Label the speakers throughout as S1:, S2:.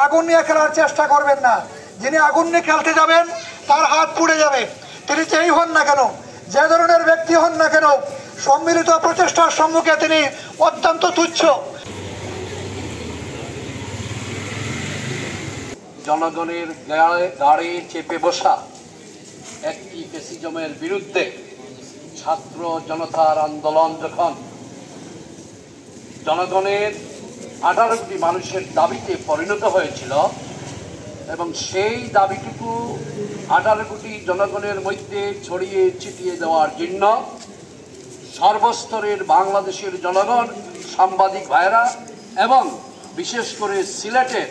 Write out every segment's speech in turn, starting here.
S1: আগুন নিয়ে খেলার চেষ্টা করবেন না। যিনি আগুন নিয়ে খেলতে যাবেন তার হাত পুড়ে যাবে। তিনি যেই হন না কেন, যে ধরনের ব্যক্তি হন না কেন, সম্মিলিত প্রচেষ্টার সম্মুখে তিনি অত্যন্ত তুচ্ছ।
S2: জনগণের গাড়ি চেপে বসা একটি ফ্যাসিজমের বিরুদ্ধে ছাত্র জনতার আন্দোলন যখন জনগণের 18 কোটি মানুষের দাবিতে পরিণত হয়েছিল এবং সেই দাবিটুকু 18 কোটি জনগণের মধ্যে ছড়িয়ে ছিটিয়ে দেওয়ার জন্য সর্বস্তরের বাংলাদেশের জনগণ, সাংবাদিক ভাইরা এবং বিশেষ করে সিলেটের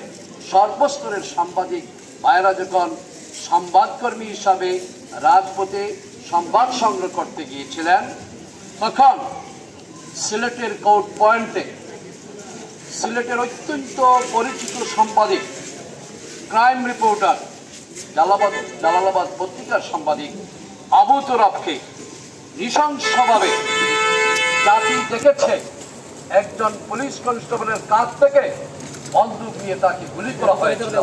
S2: সর্বস্তরের সাংবাদিক ভাইরা যখন সংবাদকর্মী হিসাবে রাজপথে সংবাদ সংগ্রহ করতে গিয়েছিলেন, তখন সিলেটের কোর্ট পয়েন্টে সিলেটের অত্যন্ত পরিচিত সাংবাদিক, ক্রাইম রিপোর্টার, জালালাবাদ পত্রিকার সাংবাদিক আবু তোরাবকে নৃশংসভাবে জাতি দেখেছে একজন পুলিশ কনস্টেবলের কাছ থেকে বন্দুক নিয়ে তাকে গুলি করা হয়েছিল।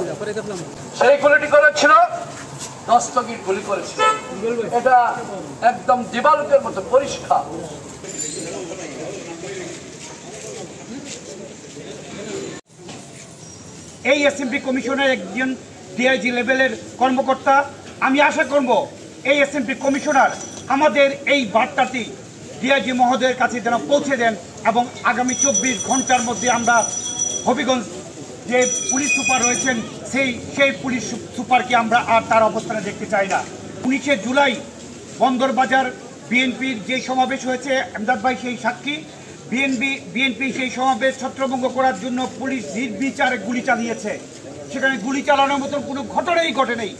S2: সেই গুলিটি করেছিল দস্তগীর গুলি করেছিল। এটা একদম দিবালোকের মতো পরিষ্কার।
S3: এই এসএমপি কমিশনের একজন ডিআইজি লেভেলের কর্মকর্তা, আমি আশা করব এই এসএমপি কমিশনার আমাদের এই বার্তাটি ডিআইজি মহোদয়ের কাছে যেন পৌঁছে দেন এবং আগামী 24 ঘন্টার মধ্যে আমরা হবিগঞ্জ যে পুলিশ সুপার রয়েছেন সেই পুলিশ সুপারকে আমরা আর তার অবস্থানে দেখতে চাই না। 19 জুলাই বন্দরবাজার বিএনপির যে সমাবেশ হয়েছে, এমদাদ ভাই সেই সাক্ষী। বিএনপি সেই সমাবেশ ছত্রভঙ্গ করার জন্য পুলিশ নির্বিচারে গুলি চালিয়েছে। সেখানে গুলি চালানোর মতন কোনো ঘটনাই ঘটে নেই।